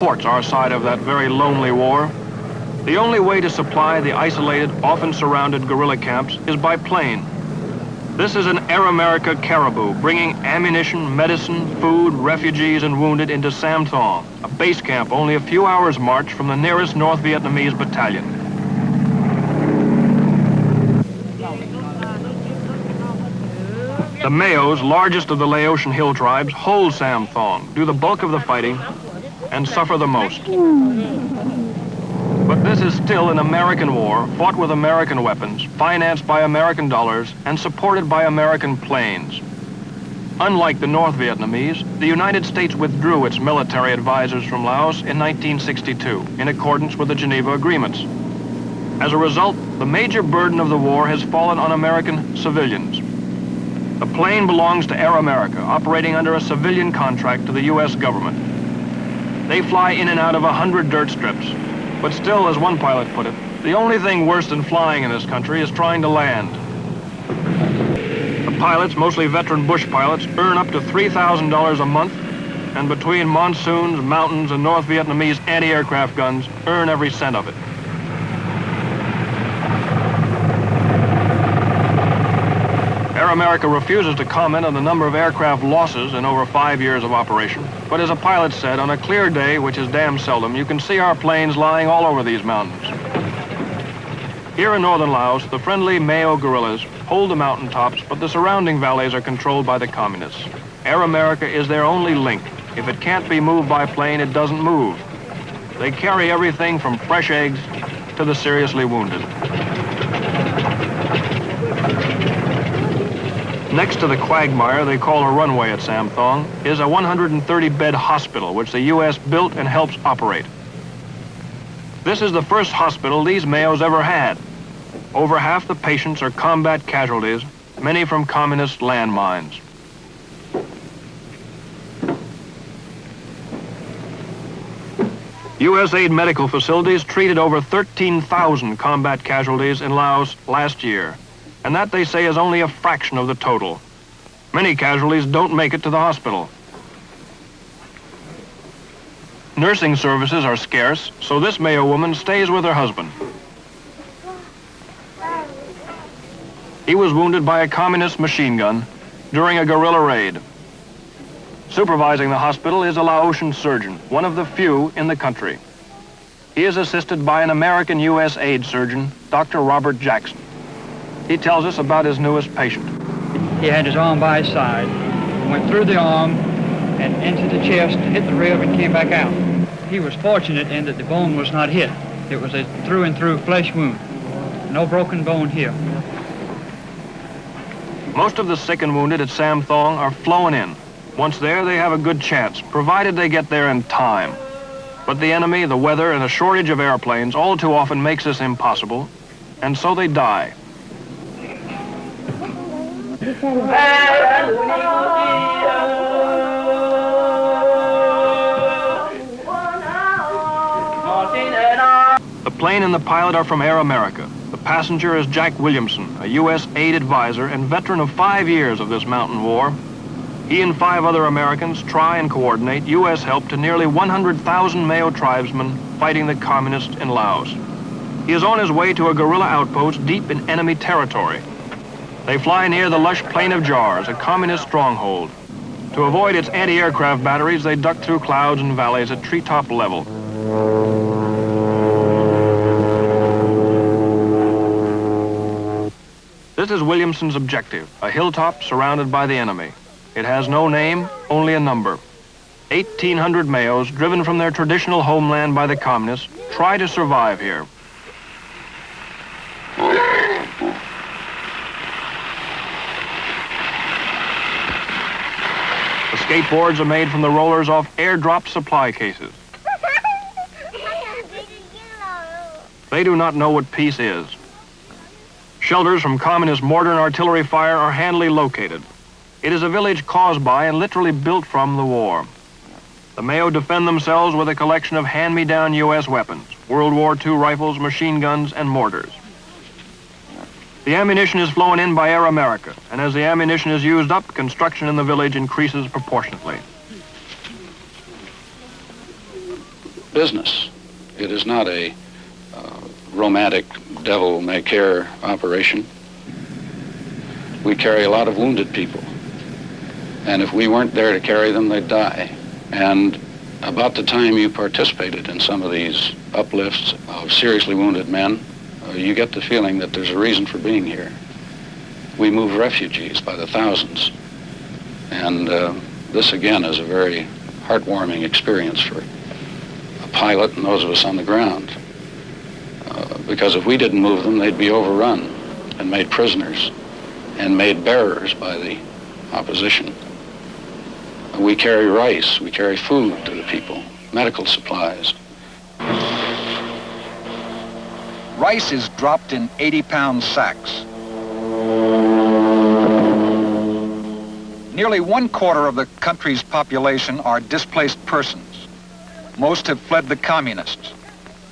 supports our side of that very lonely war. The only way to supply the isolated, often surrounded guerrilla camps is by plane. This is an Air America Caribou, bringing ammunition, medicine, food, refugees, and wounded into Sam Thong, a base camp only a few hours' march from the nearest North Vietnamese battalion. The Mayos, largest of the Laotian hill tribes, hold Sam Thong, do the bulk of the fighting, and suffer the most. But this is still an American war, fought with American weapons, financed by American dollars, and supported by American planes. Unlike the North Vietnamese, the United States withdrew its military advisors from Laos in 1962, in accordance with the Geneva Agreements. As a result, the major burden of the war has fallen on American civilians. The plane belongs to Air America, operating under a civilian contract to the U.S. government. They fly in and out of 100 dirt strips. But still, as one pilot put it, the only thing worse than flying in this country is trying to land. The pilots, mostly veteran bush pilots, earn up to $3,000 a month, and between monsoons, mountains, and North Vietnamese anti-aircraft guns, earn every cent of it. Air America refuses to comment on the number of aircraft losses in over 5 years of operation. But as a pilot said, on a clear day, which is damn seldom, you can see our planes lying all over these mountains. Here in northern Laos, the friendly Mayo guerrillas hold the mountaintops, but the surrounding valleys are controlled by the communists. Air America is their only link. If it can't be moved by plane, it doesn't move. They carry everything from fresh eggs to the seriously wounded. Next to the quagmire they call a runway at Sam Thong is a 130-bed hospital which the U.S. built and helps operate. This is the first hospital these Mayos ever had. Over half the patients are combat casualties, many from communist landmines. U.S. aid medical facilities treated over 13,000 combat casualties in Laos last year. And that, they say, is only a fraction of the total. Many casualties don't make it to the hospital. Nursing services are scarce, so this Mayo woman stays with her husband. He was wounded by a communist machine gun during a guerrilla raid. Supervising the hospital is a Laotian surgeon, one of the few in the country. He is assisted by an American U.S. aid surgeon, Dr. Robert Jackson. He tells us about his newest patient. He had his arm by his side, went through the arm and into the chest, hit the rib, and came back out. He was fortunate in that the bone was not hit. It was a through and through flesh wound. No broken bone here. Most of the sick and wounded at Sam Thong are flown in. Once there, they have a good chance, provided they get there in time. But the enemy, the weather, and a shortage of airplanes all too often makes this impossible, and so they die. The plane and the pilot are from Air America. The passenger is Jack Williamson, a U.S. aid advisor and veteran of 5 years of this mountain war. He and 5 other Americans try and coordinate U.S. help to nearly 100,000 Mayo tribesmen fighting the communists in Laos. He is on his way to a guerrilla outpost deep in enemy territory. They fly near the lush Plain of Jars, a communist stronghold. To avoid its anti-aircraft batteries, they duck through clouds and valleys at treetop level. This is Williamson's objective, a hilltop surrounded by the enemy. It has no name, only a number. 1,800 Mayos, driven from their traditional homeland by the communists, try to survive here. The skateboards are made from the rollers off airdropped supply cases. They do not know what peace is. Shelters from communist mortar and artillery fire are handily located. It is a village caused by and literally built from the war. The Mayo defend themselves with a collection of hand-me-down U.S. weapons, World War II rifles, machine guns, and mortars. The ammunition is flown in by Air America, and as the ammunition is used up, construction in the village increases proportionately. business. It is not a romantic devil-may-care operation. We carry a lot of wounded people. And if we weren't there to carry them, they'd die. And about the time you participated in some of these uplifts of seriously wounded men, you get the feeling that there's a reason for being here. We move refugees by the thousands. And this, again, is a very heartwarming experience for a pilot and those of us on the ground. Because if we didn't move them, they'd be overrun and made prisoners and made bearers by the opposition. We carry rice, we carry food to the people, medical supplies. Rice is dropped in 80-pound sacks. Nearly 1/4 of the country's population are displaced persons. Most have fled the communists.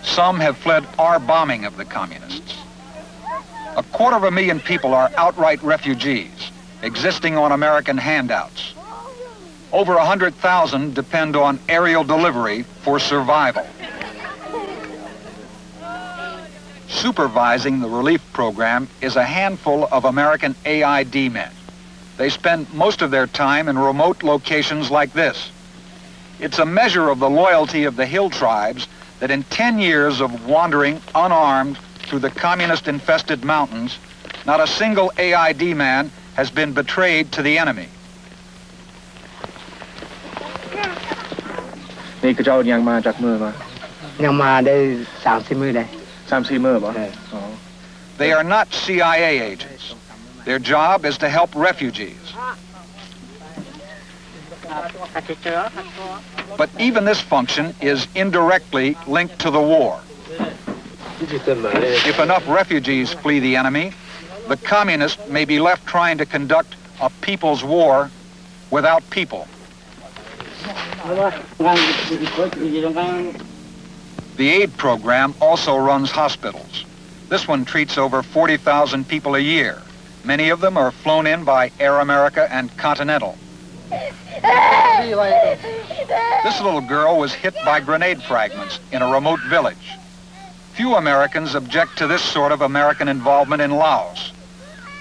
Some have fled our bombing of the communists. 250,000 people are outright refugees, existing on American handouts. Over 100,000 depend on aerial delivery for survival. Supervising the relief program is a handful of American AID men. They spend most of their time in remote locations like this. It's a measure of the loyalty of the hill tribes that in 10 years of wandering unarmed through the communist-infested mountains, not a single AID man has been betrayed to the enemy. นี่ก็เจ้ายังมาจากเมื่อมายังมาได้30 มื้อได้30 มื้อบ่ They are not CIA agents. Their job is to help refugees. But even this function is indirectly linked to the war. If enough refugees flee the enemy, the communists may be left trying to conduct a people's war without people. The aid program also runs hospitals. This one treats over 40,000 people a year. Many of them are flown in by Air America and Continental. This little girl was hit by grenade fragments in a remote village. Few Americans object to this sort of American involvement in Laos.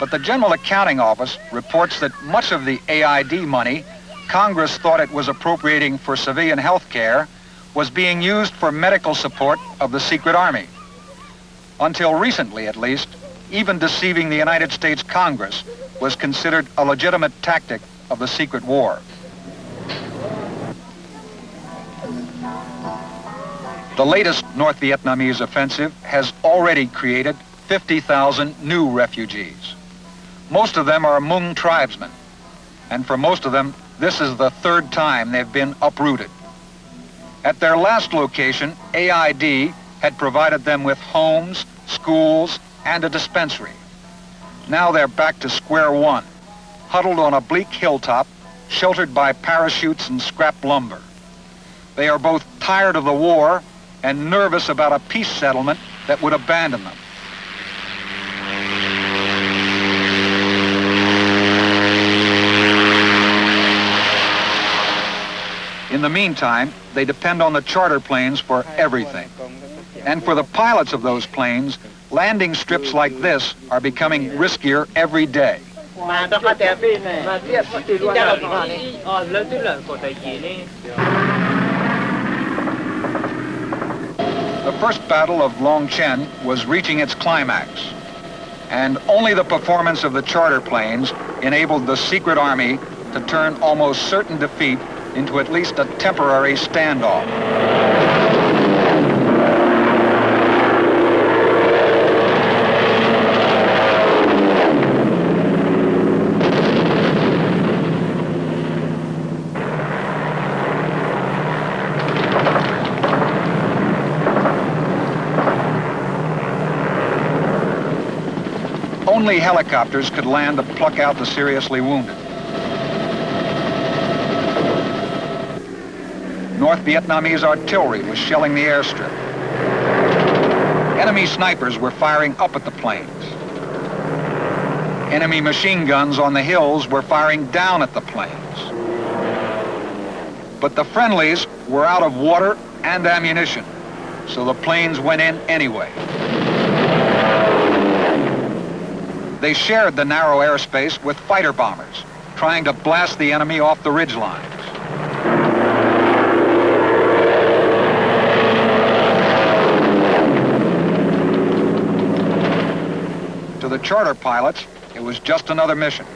But the General Accounting Office reports that much of the AID money Congress thought it was appropriating for civilian health care was being used for medical support of the secret army. Until recently, at least, even deceiving the United States Congress was considered a legitimate tactic of the secret war. The latest North Vietnamese offensive has already created 50,000 new refugees. Most of them are Hmong tribesmen, and for most of them, this is the third time they've been uprooted. At their last location, AID had provided them with homes, schools, and a dispensary. Now they're back to square one, huddled on a bleak hilltop, sheltered by parachutes and scrap lumber. They are both tired of the war and nervous about a peace settlement that would abandon them. In the meantime, they depend on the charter planes for everything. And for the pilots of those planes, landing strips like this are becoming riskier every day. The first battle of Long Chen was reaching its climax, and only the performance of the charter planes enabled the secret army to turn almost certain defeat into at least a temporary standoff. Only helicopters could land to pluck out the seriously wounded. North Vietnamese artillery was shelling the airstrip. Enemy snipers were firing up at the planes. Enemy machine guns on the hills were firing down at the planes. But the friendlies were out of water, and ammunition, so the planes went in anyway. They shared the narrow airspace with fighter bombers, trying to blast the enemy off the ridge lines. To the charter pilots, it was just another mission.